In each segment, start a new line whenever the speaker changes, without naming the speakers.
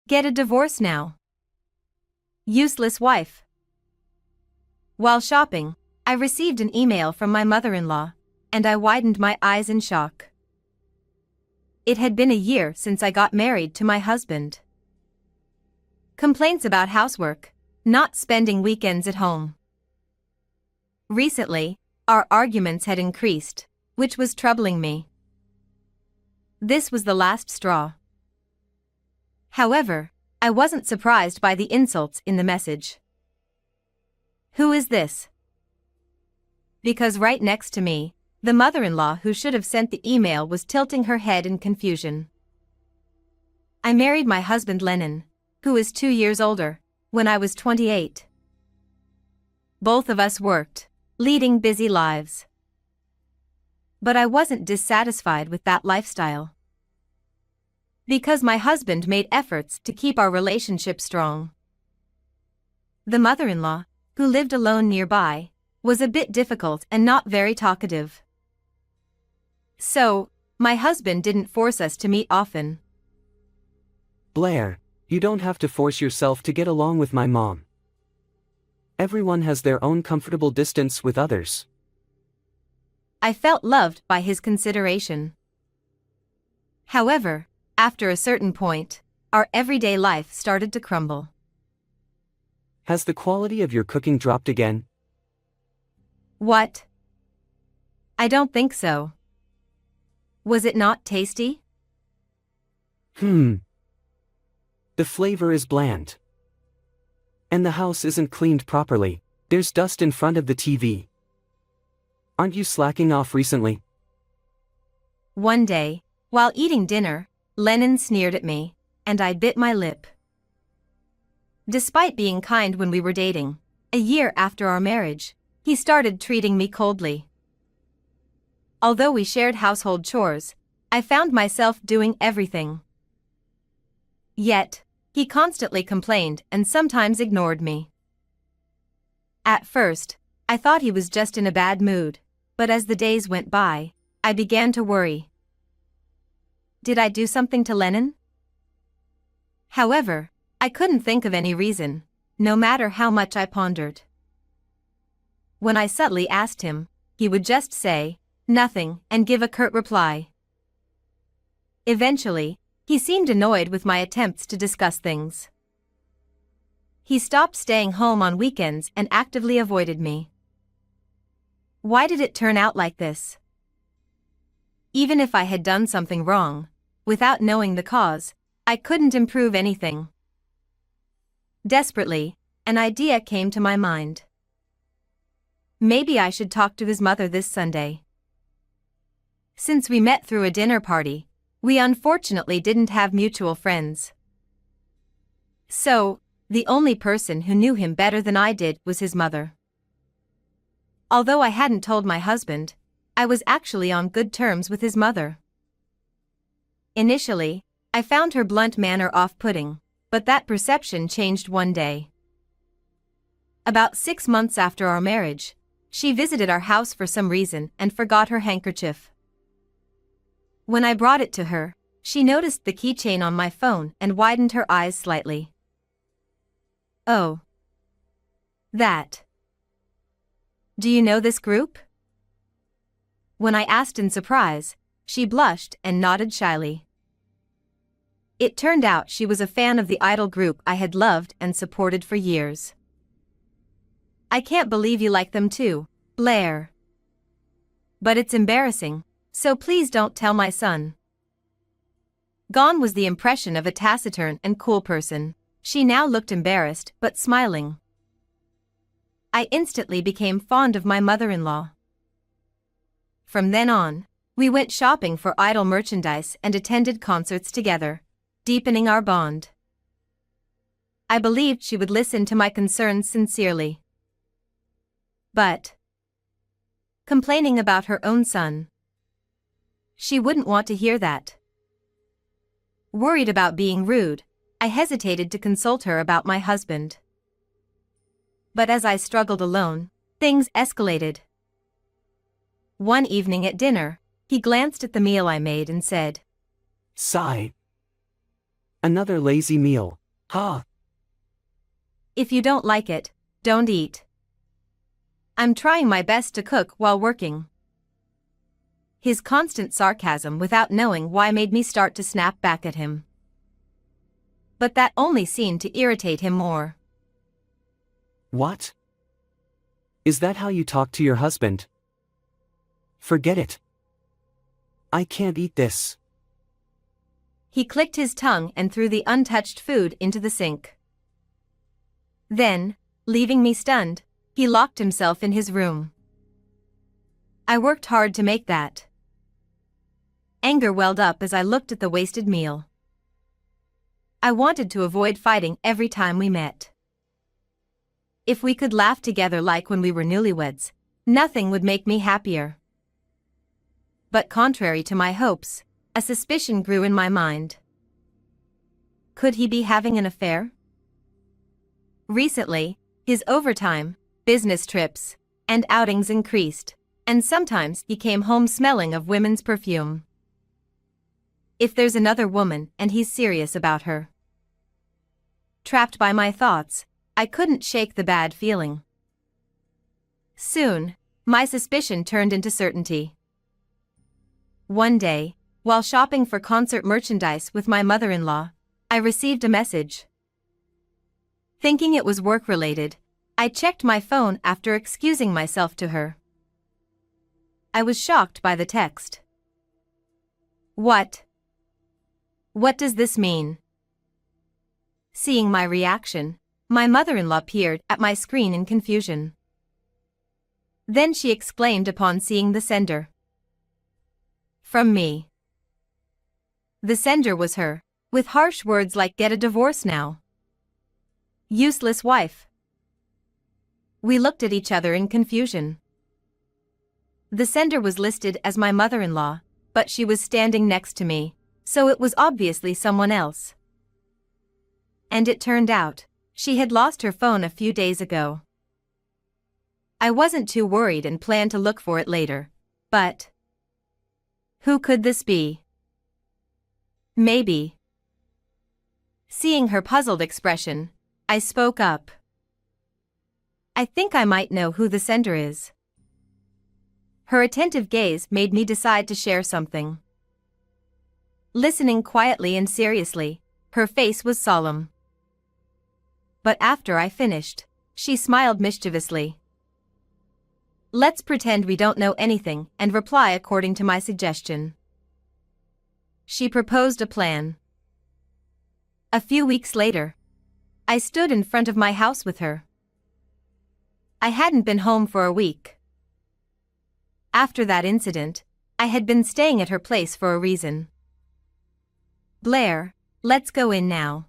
Get a divorce now. Useless wife. While shopping, I received an email from my mother-in-law, and I widened my eyes in shock. It had been a year since I got married to my husband. Complaints about housework, not spending weekends at home. Recently, our arguments had increased, which was troubling me. This was the last straw. However, I wasn't surprised by the insults in the message. Who is this? Because right next to me, the mother-in-law who should have sent the email was tilting her head in confusion. I married my husband Lennon, who is 2 years older, when I was 28. Both of us worked, leading busy lives. But I wasn't dissatisfied with that lifestyle. Because my husband made efforts to keep our relationship strong. The mother-in-law, who lived alone nearby, was a bit difficult and not very talkative. So, my husband didn't force us to meet often.
Blair, you don't have to force yourself to get along with my mom. Everyone has their own comfortable distance with others.
I felt loved by his consideration. However, after a certain point, our everyday life started to crumble.
Has the quality of your cooking dropped again?
What? I don't think so. Was it not tasty?
The flavor is bland. And the house isn't cleaned properly, there's dust in front of the TV. Aren't you slacking off recently?
One day, while eating dinner, Lennon sneered at me, and I bit my lip. Despite being kind when we were dating, a year after our marriage, he started treating me coldly. Although we shared household chores, I found myself doing everything. Yet, he constantly complained and sometimes ignored me. At first, I thought he was just in a bad mood, but as the days went by, I began to worry. Did I do something to Lennon? However, I couldn't think of any reason, no matter how much I pondered. When I subtly asked him, he would just say, "Nothing," and give a curt reply. Eventually, he seemed annoyed with my attempts to discuss things. He stopped staying home on weekends and actively avoided me. Why did it turn out like this? Even if I had done something wrong, without knowing the cause, I couldn't improve anything. Desperately, an idea came to my mind. Maybe I should talk to his mother this Sunday. Since we met through a dinner party, we unfortunately didn't have mutual friends. So, the only person who knew him better than I did was his mother. Although I hadn't told my husband, I was actually on good terms with his mother. Initially, I found her blunt manner off-putting, but that perception changed one day. About 6 months after our marriage, she visited our house for some reason and forgot her handkerchief. When I brought it to her, she noticed the keychain on my phone and widened her eyes slightly. Oh. That. Do you know this group? When I asked in surprise, she blushed and nodded shyly. It turned out she was a fan of the idol group I had loved and supported for years. I can't believe you like them too, Blair. But it's embarrassing, so please don't tell my son. Gone was the impression of a taciturn and cool person. She now looked embarrassed but smiling. I instantly became fond of my mother-in-law. From then on, we went shopping for idol merchandise and attended concerts together, deepening our bond. I believed she would listen to my concerns sincerely. But complaining about her own son. She wouldn't want to hear that. Worried about being rude, I hesitated to consult her about my husband. But as I struggled alone, things escalated. One evening at dinner, he glanced at the meal I made and said,
"Sigh. Another lazy meal." Ha!
If you don't like it, don't eat. I'm trying my best to cook while working. His constant sarcasm without knowing why made me start to snap back at him. But that only seemed to irritate him more.
What? Is that how you talk to your husband? Forget it. I can't eat this.
He clicked his tongue and threw the untouched food into the sink. Then, leaving me stunned, he locked himself in his room. I worked hard to make that. Anger welled up as I looked at the wasted meal. I wanted to avoid fighting every time we met. If we could laugh together like when we were newlyweds, nothing would make me happier. But contrary to my hopes, a suspicion grew in my mind. Could he be having an affair? Recently, his overtime, business trips, and outings increased, and sometimes he came home smelling of women's perfume. If there's another woman and he's serious about her. Trapped by my thoughts, I couldn't shake the bad feeling. Soon, my suspicion turned into certainty. One day, while shopping for concert merchandise with my mother-in-law, I received a message. Thinking it was work-related, I checked my phone after excusing myself to her. I was shocked by the text. What? What does this mean? Seeing my reaction, my mother-in-law peered at my screen in confusion. Then she exclaimed upon seeing the sender. From me. The sender was her, with harsh words like "Get a divorce now. Useless wife." We looked at each other in confusion. The sender was listed as my mother-in-law, but she was standing next to me, so it was obviously someone else. And it turned out, she had lost her phone a few days ago. I wasn't too worried and planned to look for it later, but who could this be? Maybe. Seeing her puzzled expression, I spoke up. I think I might know who the sender is. Her attentive gaze made me decide to share something. Listening quietly and seriously, her face was solemn. But after I finished, she smiled mischievously. Let's pretend we don't know anything and reply according to my suggestion. She proposed a plan. A few weeks later, I stood in front of my house with her. I hadn't been home for a week. After that incident, I had been staying at her place for a reason. Blair, let's go in now.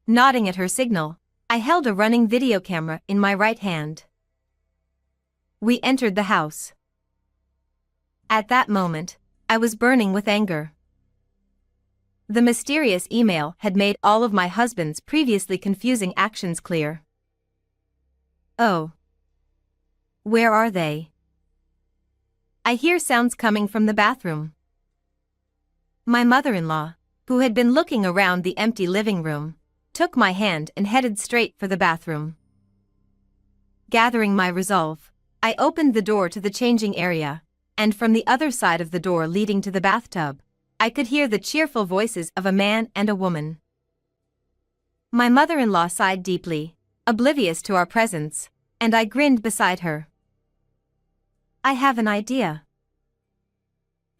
Nodding at her signal, I held a running video camera in my right hand. We entered the house. At that moment, I was burning with anger. The mysterious email had made all of my husband's previously confusing actions clear. Oh. Where are they? I hear sounds coming from the bathroom. My mother-in-law, who had been looking around the empty living room, took my hand and headed straight for the bathroom. Gathering my resolve, I opened the door to the changing area, and from the other side of the door leading to the bathtub, I could hear the cheerful voices of a man and a woman. My mother-in-law sighed deeply, oblivious to our presence, and I grinned beside her. I have an idea.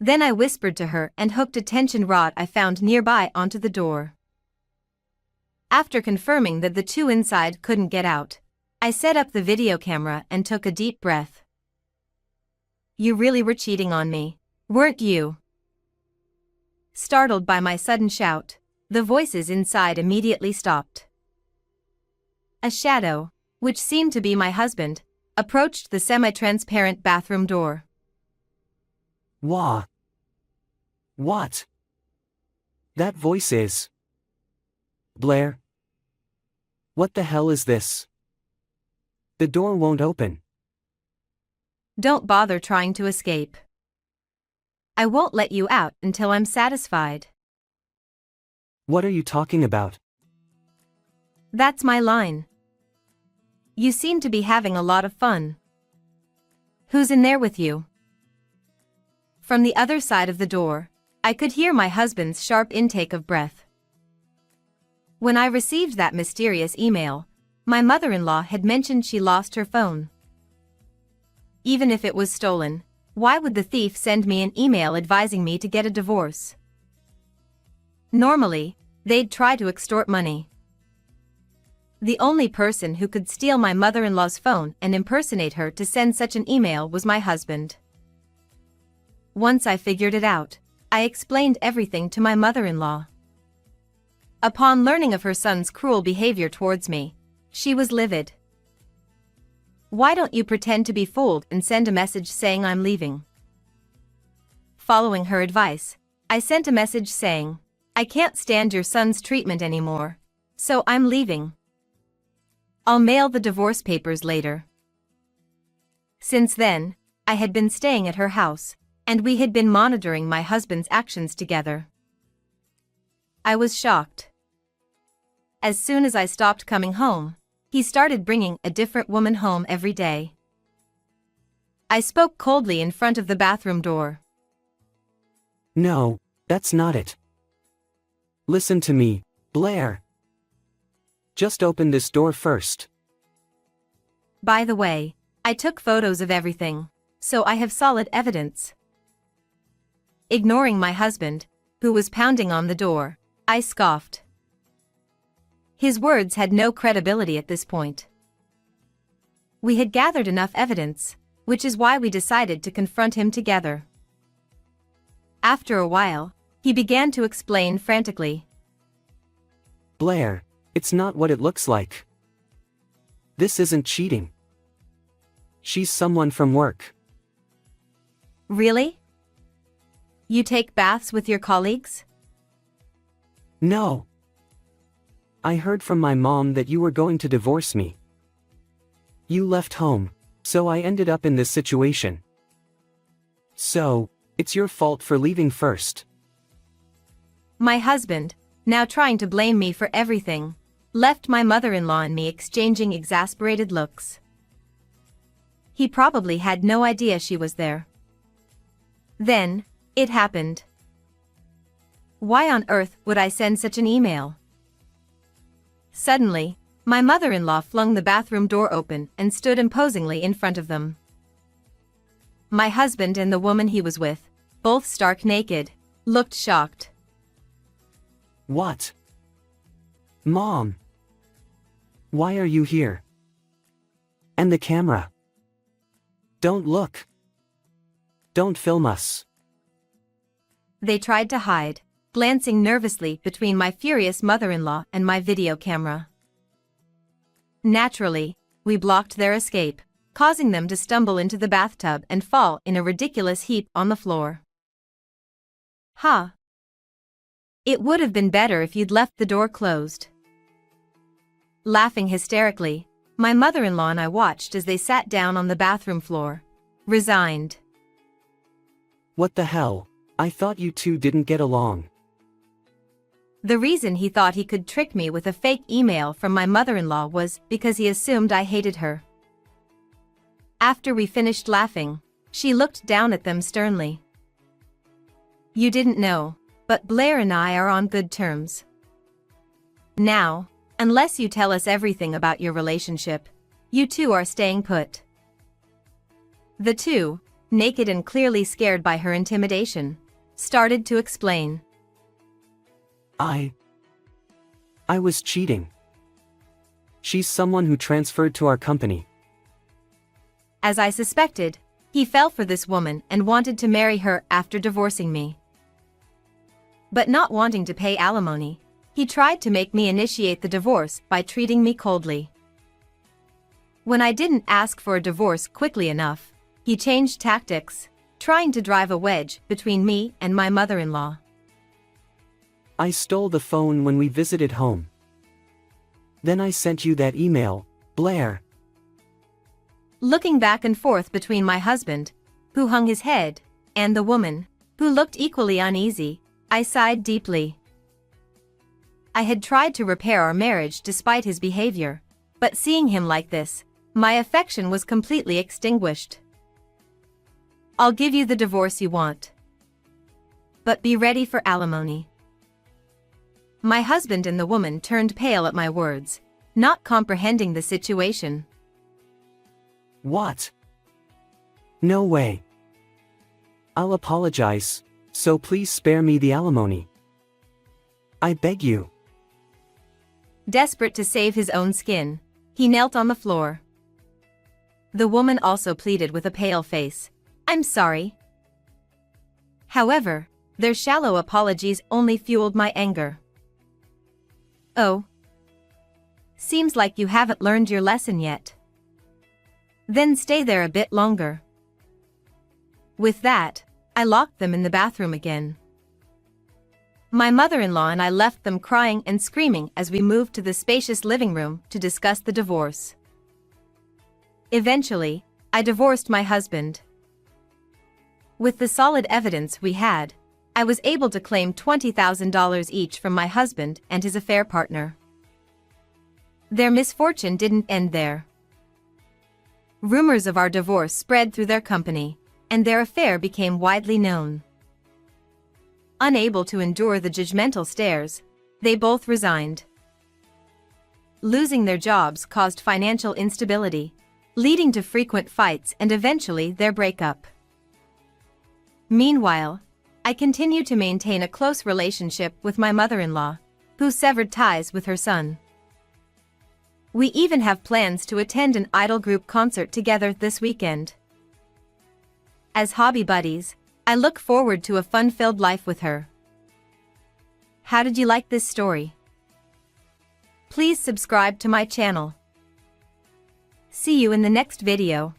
Then I whispered to her and hooked a tension rod I found nearby onto the door. After confirming that the two inside couldn't get out, I set up the video camera and took a deep breath. You really were cheating on me, weren't you? Startled by my sudden shout, the voices inside immediately stopped. A shadow, which seemed to be my husband, approached the semi-transparent bathroom door.
Wah. What? That voice is... Blair? What the hell is this? The door won't open.
Don't bother trying to escape. I won't let you out until I'm satisfied.
What are you talking about?
That's my line. You seem to be having a lot of fun. Who's in there with you? From the other side of the door, I could hear my husband's sharp intake of breath. When I received that mysterious email, my mother-in-law had mentioned she lost her phone. Even if it was stolen, why would the thief send me an email advising me to get a divorce? Normally, they'd try to extort money. The only person who could steal my mother-in-law's phone and impersonate her to send such an email was my husband. Once I figured it out, I explained everything to my mother-in-law. Upon learning of her son's cruel behavior towards me, she was livid. Why don't you pretend to be fooled and send a message saying I'm leaving? Following her advice, I sent a message saying, I can't stand your son's treatment anymore, so I'm leaving. I'll mail the divorce papers later. Since then, I had been staying at her house, and we had been monitoring my husband's actions together. I was shocked. As soon as I stopped coming home, he started bringing a different woman home every day. I spoke coldly in front of the bathroom door.
No, that's not it. Listen to me, Blair. Just open this door first.
By the way, I took photos of everything, so I have solid evidence. Ignoring my husband, who was pounding on the door, I scoffed. His words had no credibility at this point. We had gathered enough evidence, which is why we decided to confront him together. After a while, he began to explain frantically.
Blair, it's not what it looks like. This isn't cheating. She's someone from work.
Really? You take baths with your colleagues?
No. I heard from my mom that you were going to divorce me. You left home, so I ended up in this situation. So, it's your fault for leaving first.
My husband, now trying to blame me for everything, left my mother-in-law and me exchanging exasperated looks. He probably had no idea she was there. Then, it happened. Why on earth would I send such an email? Suddenly, my mother-in-law flung the bathroom door open and stood imposingly in front of them. My husband and the woman he was with, both stark naked, looked shocked.
What? Mom? Why are you here? And the camera? Don't look. Don't film us.
They tried to hide, glancing nervously between my furious mother-in-law and my video camera. Naturally, we blocked their escape, causing them to stumble into the bathtub and fall in a ridiculous heap on the floor. Huh. It would have been better if you'd left the door closed. Laughing hysterically, my mother-in-law and I watched as they sat down on the bathroom floor, resigned.
What the hell? I thought you two didn't get along.
The reason he thought he could trick me with a fake email from my mother-in-law was because he assumed I hated her. After we finished laughing, she looked down at them sternly. You didn't know, but Blair and I are on good terms. Now, unless you tell us everything about your relationship, you two are staying put. The two, naked and clearly scared by her intimidation, started to explain.
I was cheating. She's someone who transferred to our company.
As I suspected, he fell for this woman and wanted to marry her after divorcing me. But not wanting to pay alimony, he tried to make me initiate the divorce by treating me coldly. When I didn't ask for a divorce quickly enough, he changed tactics, trying to drive a wedge between me and my mother-in-law.
I stole the phone when we visited home. Then I sent you that email, Blair.
Looking back and forth between my husband, who hung his head, and the woman, who looked equally uneasy, I sighed deeply. I had tried to repair our marriage despite his behavior, but seeing him like this, my affection was completely extinguished. I'll give you the divorce you want, but be ready for alimony. My husband and the woman turned pale at my words, not comprehending the situation.
What? No way. I'll apologize, so please spare me the alimony. I beg you.
Desperate to save his own skin, he knelt on the floor. The woman also pleaded with a pale face, "I'm sorry." However, their shallow apologies only fueled my anger. Oh. Seems like you haven't learned your lesson yet. Then stay there a bit longer. With that, I locked them in the bathroom again. My mother-in-law and I left them crying and screaming as we moved to the spacious living room to discuss the divorce. Eventually, I divorced my husband. With the solid evidence we had, I was able to claim $20,000 each from my husband and his affair partner. Their misfortune didn't end there. Rumors of our divorce spread through their company, and their affair became widely known. Unable to endure the judgmental stares, they both resigned. Losing their jobs caused financial instability, leading to frequent fights and eventually their breakup. Meanwhile, I continue to maintain a close relationship with my mother-in-law, who severed ties with her son. We even have plans to attend an idol group concert together this weekend. As hobby buddies, I look forward to a fun-filled life with her. How did you like this story? Please subscribe to my channel. See you in the next video.